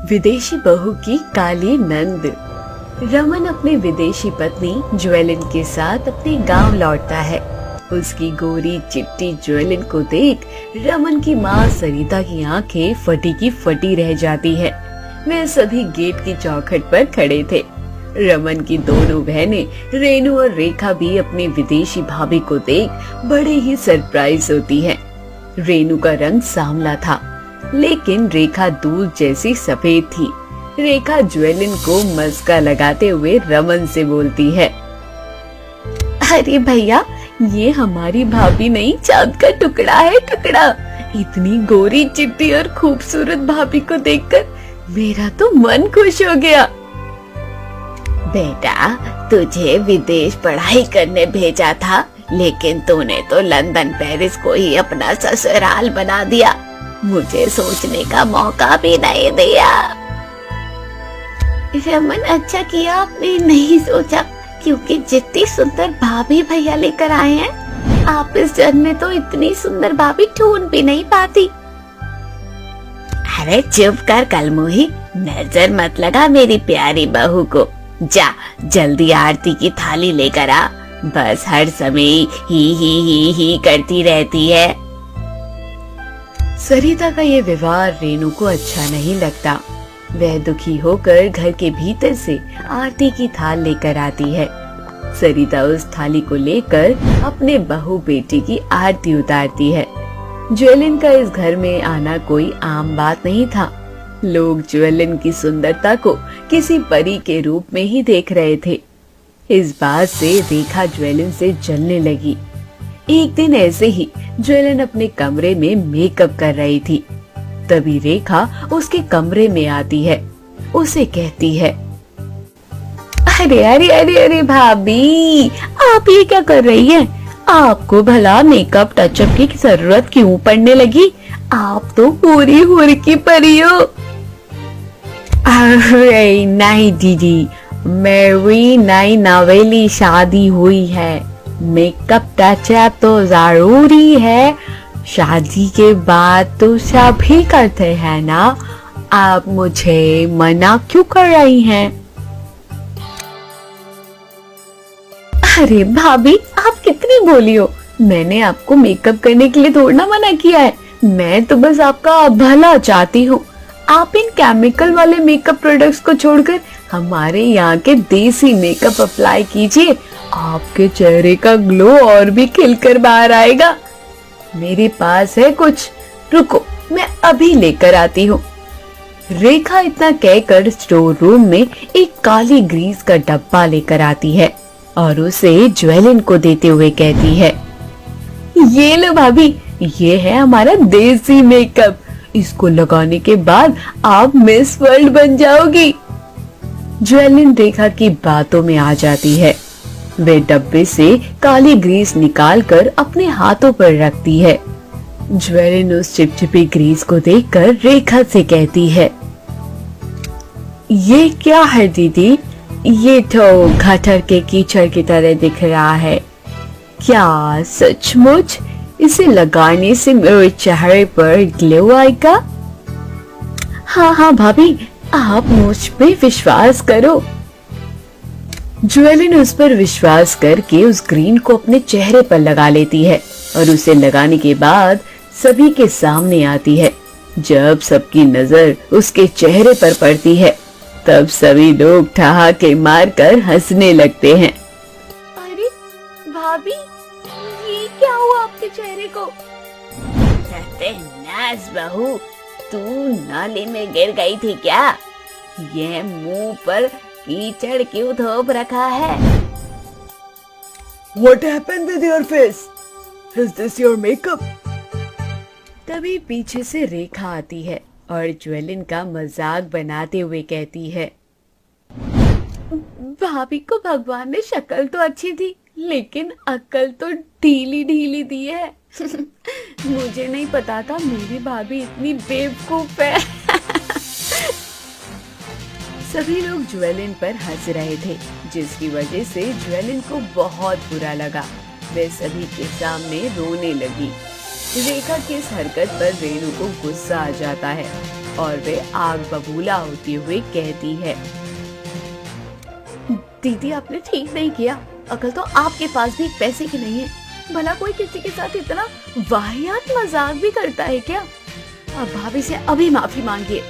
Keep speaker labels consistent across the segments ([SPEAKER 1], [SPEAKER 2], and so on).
[SPEAKER 1] विदेशी बहू की काली नंद। रमन अपनी विदेशी पत्नी ज्वेलिन के साथ अपने गांव लौटता है। उसकी गोरी चिट्टी ज्वेलिन को देख रमन की माँ सरिता की आंखें फटी की फटी रह जाती है। वे सभी गेट की चौखट पर खड़े थे। रमन की दोनों बहनें रेनू और रेखा भी अपनी विदेशी भाभी को देख बड़े ही सरप्राइज होती हैं। रेनू का रंग सांवला था, लेकिन रेखा दूध जैसी सफेद थी। रेखा ज्वेलिन को मस्का लगाते हुए रमन से बोलती है, अरे भैया, ये हमारी भाभी नहीं, चांद का टुकड़ा है, टुकड़ा। इतनी गोरी चिट्टी और खूबसूरत भाभी को देखकर मेरा तो मन खुश हो गया।
[SPEAKER 2] बेटा, तुझे विदेश पढ़ाई करने भेजा था, लेकिन तूने तो लंदन पेरिस को ही अपना ससुराल बना दिया। मुझे सोचने का मौका भी नहीं दिया।
[SPEAKER 3] रमन, अच्छा किया आपने नहीं सोचा, क्योंकि जितनी सुंदर भाभी भैया लेकर आए हैं, आप इस जन्म में तो इतनी सुंदर भाभी ढूंढ भी नहीं पाती।
[SPEAKER 2] अरे चुप कर कलमुही, नजर मत लगा मेरी प्यारी बहू को। जा जल्दी आरती की थाली लेकर आ, बस हर समय ही करती रहती है।
[SPEAKER 1] सरिता का ये व्यवहार रेनू को अच्छा नहीं लगता। वह दुखी होकर घर के भीतर से आरती की थाल लेकर आती है। सरिता उस थाली को लेकर अपने बहू बेटी की आरती उतारती है। ज्वेलिन का इस घर में आना कोई आम बात नहीं था। लोग ज्वेलिन की सुंदरता को किसी परी के रूप में ही देख रहे थे। इस बात से रेखा ज्वेलिन से जलने लगी। एक दिन ऐसे ही ज्वेलिन अपने कमरे में मेकअप कर रही थी। तभी रेखा उसके कमरे में आती है। उसे कहती है,
[SPEAKER 3] अरे अरे अरे अरे भाभी, आप ये क्या कर रही हैं? आपको भला मेकअप टचअप की जरूरत क्यों पड़ने लगी? आप तो पूरी हुर की परी हो।
[SPEAKER 2] अरे नहीं दीदी, मेरी नई नवेली शादी हुई है। मेकअप टचअप तो जरूरी है, शादी के बाद तो सभी करते हैं ना। आप मुझे मना क्यों कर रही हैं?
[SPEAKER 3] अरे भाभी, आप कितनी भोली हो। मैंने आपको मेकअप करने के लिए थोड़ा ना मना किया है। मैं तो बस आपका भला चाहती हूँ। आप इन केमिकल वाले मेकअप प्रोडक्ट्स को छोड़कर हमारे यहाँ के देसी मेकअप अप्लाई कीजिए। आपके चेहरे का ग्लो और भी खिलकर बाहर आएगा। मेरे पास है कुछ, रुको मैं अभी लेकर आती हूँ। रेखा इतना कहकर स्टोर रूम में एक काली ग्रीस का डब्बा लेकर आती है और उसे ज्वेलिन को देते हुए कहती है, ये लो भाभी, ये है हमारा देसी मेकअप। इसको लगाने के बाद आप मिस वर्ल्ड बन जाओगी। ज्वेलिन रेखा की बातों में आ जाती है। वे डब्बे से काली ग्रीस निकालकर अपने हाथों पर रखती है। ज्वेलिन उस चिपचिपी ग्रीस को देखकर रेखा से कहती है, ये क्या है दीदी? ये तो गटर के कीचड़ की तरह दिख रहा है। क्या सचमुच इसे लगाने से मेरे चेहरे पर ग्लो आएगा? हाँ हाँ भाभी, आप मुझ पे विश्वास करो। ज्वेलिन उस पर विश्वास करके उस ग्रीन को अपने चेहरे पर लगा लेती है और उसे लगाने के बाद सभी के सामने आती है। जब सबकी नजर उसके चेहरे पर पड़ती है, तब सभी लोग ठहाके मारकर हंसने लगते हैं। अरे भाभी, ये क्या हुआ आपके चेहरे को?
[SPEAKER 2] सत्यानाश बहू, तू नाले में गिर गई थी क्या? ये मुंह पर कीचड़ क्यों थोप रखा है?
[SPEAKER 4] What happened with your face? Is this your makeup?
[SPEAKER 1] तभी पीछे से रेखा आती है और ज्वेलिन का मजाक बनाते हुए कहती है,
[SPEAKER 3] भाभी को भगवान ने शक्ल तो अच्छी दी, लेकिन अक्ल तो ढीली ढीली दी है। मुझे नहीं पता था मेरी भाभी इतनी बेवकूफ है।
[SPEAKER 1] सभी लोग ज्वेलिन पर हंस रहे थे, जिसकी वजह से ज्वेलिन को बहुत बुरा लगा। वे सभी के सामने रोने लगी। रेखा की इस हरकत पर रेनू को गुस्सा आ जाता है।
[SPEAKER 2] और वे आग बबूला होते हुए कहती है,
[SPEAKER 3] दीदी आपने ठीक नहीं किया। अकल तो आपके पास भी पैसे की नहीं है। भला कोई किसी के साथ इतना वाहियात मजाक भी करता है क्या? अब भाभी से अभी माफी मांगिए।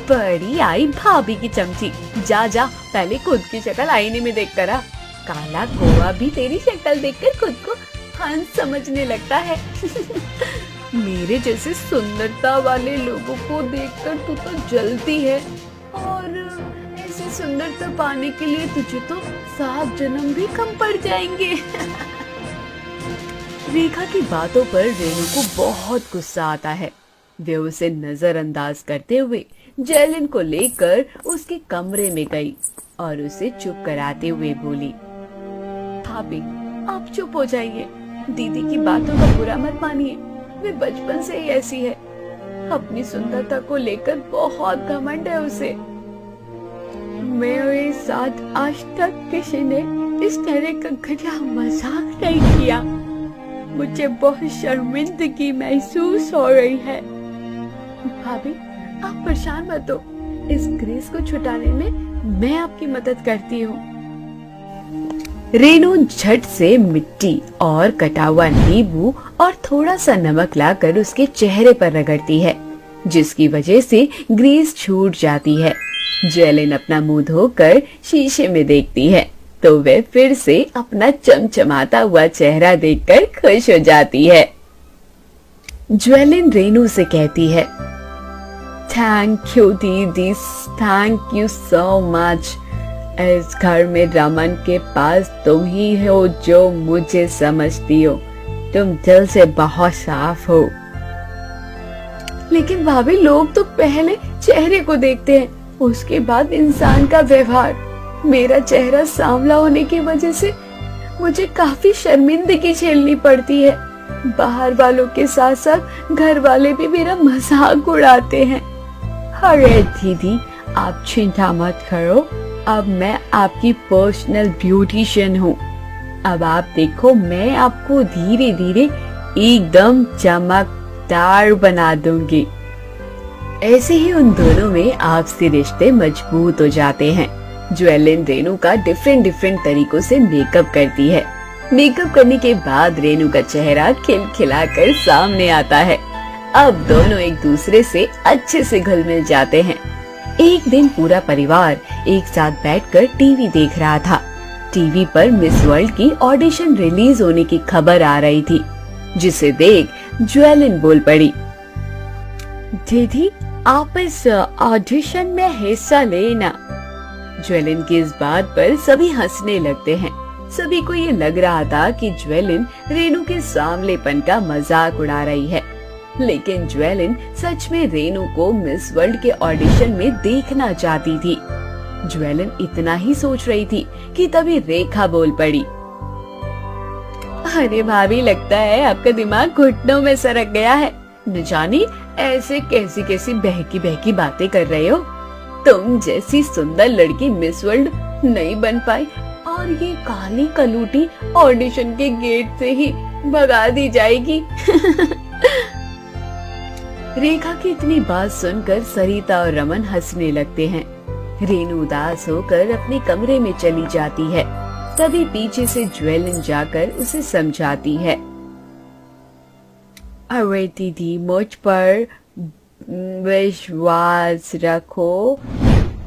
[SPEAKER 2] बड़ी आई भाभी की चमची। जा जा पहले खुद की शक्ल आईने में देख कर आ। काला कौवा भी तेरी शक्ल देखकर खुद को हंस समझने लगता है। मेरे जैसे सुंदरता वाले लोगों को देखकर तू तो जलती है, और ऐसी सुंदरता पाने के लिए तुझे तो 7 जन्म भी कम पड़ जाएंगे। रेखा की बातों पर रेणु को बहुत गुस्सा आता है। वे उसे नजरअंदाज करते हुए जयलिन को लेकर उसके कमरे में गई और उसे चुप कराते हुए बोली,
[SPEAKER 3] भाभी आप चुप हो जाइए। दीदी की बातों का बुरा मत मानिए। वे बचपन से ही ऐसी है। अपनी सुंदरता को लेकर बहुत घमंड है उसे। मेरे साथ आज तक किसी ने इस तरह का घटिया मजाक नहीं किया। मुझे बहुत शर्मिंदगी महसूस हो रही है। भाभी आप परेशान मत हो। इस ग्रेस को छुटाने में मैं आपकी मदद करती हूँ।
[SPEAKER 2] रेणु झट से मिट्टी और कटा हुआ नींबू और थोड़ा सा नमक लाकर उसके चेहरे पर रगड़ती है, जिसकी वजह से ग्रीस छूट जाती है। जयलिन अपना मुंह धोकर शीशे में देखती है तो वे फिर से अपना चमचमाता हुआ चेहरा देखकर खुश हो जाती है। ज्वेलिन रेणु से कहती है, थैंक यू दीदी, थैंक यू सो मच। इस घर में रमन के पास तुम ही हो जो मुझे समझती हो। तुम दिल से बहुत साफ हो।
[SPEAKER 3] लेकिन भाभी लोग तो पहले चेहरे को देखते हैं, उसके बाद इंसान का व्यवहार। मेरा चेहरा सांवला होने की वजह से मुझे काफी शर्मिंदगी झेलनी पड़ती है। बाहर वालों के साथ साथ घर वाले भी मेरा मजाक उड़ाते हैं।
[SPEAKER 2] अरे दीदी आप चिंता मत करो, अब मैं आपकी पर्सनल ब्यूटिशियन हूँ। अब आप देखो मैं आपको धीरे धीरे एकदम चमकदार बना दूंगी। ऐसे ही उन दोनों में आपसी रिश्ते मजबूत हो जाते हैं। ज्वेलिन रेणु का डिफरेंट तरीकों से मेकअप करती है। मेकअप करने के बाद रेणु का चेहरा खिलखिलाकर सामने आता है। अब दोनों एक दूसरे से अच्छे से घुल मिल जाते हैं। एक दिन पूरा परिवार एक साथ बैठकर टीवी देख रहा था। टीवी पर मिस वर्ल्ड की ऑडिशन रिलीज होने की खबर आ रही थी, जिसे देख ज्वेलिन बोल पड़ी,
[SPEAKER 3] दीदी आप इस ऑडिशन में हिस्सा लेना।
[SPEAKER 2] ज्वेलिन की इस बात पर सभी हंसने लगते हैं। सभी को ये लग रहा था कि ज्वेलिन रेणु के सांवलेपन का मजाक उड़ा रही है, लेकिन ज्वेलिन सच में रेणु को मिस वर्ल्ड के ऑडिशन में देखना चाहती थी। ज्वेलिन इतना ही सोच रही थी कि तभी रेखा बोल पड़ी,
[SPEAKER 3] अरे भाभी लगता है आपका दिमाग घुटनों में सरक गया है। न जाने ऐसे कैसी कैसी बहकी बातें कर रहे हो। तुम जैसी सुंदर लड़की मिस वर्ल्ड नहीं बन पाई और ये काली कलूटी ऑडिशन के गेट से ही भगा दी जाएगी।
[SPEAKER 2] रेखा की इतनी बात सुनकर सरिता और रमन हंसने लगते हैं। रेणु उदास होकर अपने कमरे में चली जाती है। तभी पीछे से ज्वेलिन जाकर उसे समझाती है,
[SPEAKER 3] अरे दीदी मुझ पर विश्वास रखो,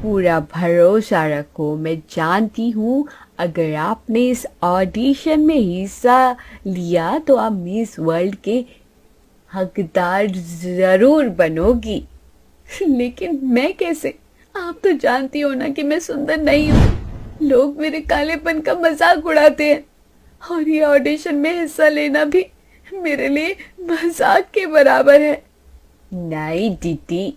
[SPEAKER 3] पूरा भरोसा रखो। मैं जानती हूँ अगर आपने इस ऑडिशन में हिस्सा लिया तो आप मिस वर्ल्ड के हकदार जरूर बनोगी। लेकिन मैं कैसे? आप तो जानती हो ना कि मैं सुंदर नहीं हूँ। लोग मेरे कालेपन का मजाक उड़ाते हैं और ये ऑडिशन में हिस्सा लेना भी मेरे लिए मजाक के बराबर है। नहीं दीदी,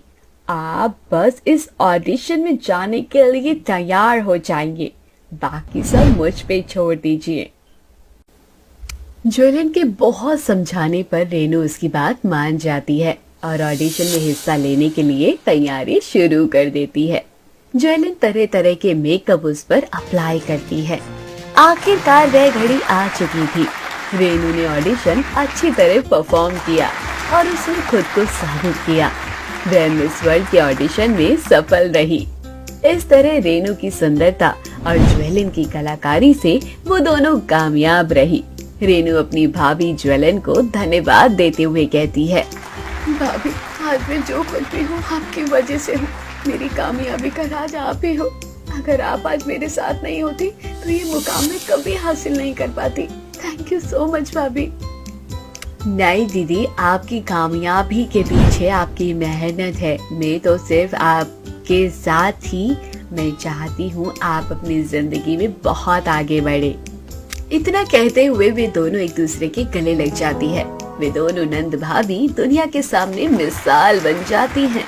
[SPEAKER 3] आप बस इस ऑडिशन में जाने के लिए तैयार हो जाएंगे, बाकी सब मुझ पे छोड़ दीजिए।
[SPEAKER 2] ज्वेलिन के बहुत समझाने पर रेणु उसकी बात मान जाती है और ऑडिशन में हिस्सा लेने के लिए तैयारी शुरू कर देती है। ज्वेलिन तरह तरह के मेकअप उस पर अप्लाई करती है। आखिरकार वह घड़ी आ चुकी थी। रेणु ने ऑडिशन अच्छी तरह परफॉर्म किया
[SPEAKER 1] और उसने खुद को साबित किया। वह मिस वर्ल्ड के ऑडिशन में सफल रही। इस तरह रेनू की सुंदरता और ज्वेलिन की कलाकारी से वो दोनों कामयाब रही। रेनू अपनी भाभी ज्वेलिन को धन्यवाद देते हुए कहती है,
[SPEAKER 3] भाभी, आज मैं जो कुछ भी हूँ आपकी वजह से हूँ। मेरी कामयाबी का राज आप ही हो। अगर आप आज मेरे साथ नहीं होती तो ये मुकाम मैं कभी हासिल नहीं कर पाती। थैंक यू सो मच भाभी।
[SPEAKER 1] नहीं दीदी, आपकी कामयाबी के पीछे आपकी मेहनत है। मैं तो सिर्फ आपके साथ ही मैं चाहती हूँ आप अपनी जिंदगी में बहुत आगे बढ़े। इतना कहते हुए वे दोनों एक दूसरे के गले लग जाती है। वे दोनों नंद भाभी दुनिया के सामने मिसाल बन जाती हैं।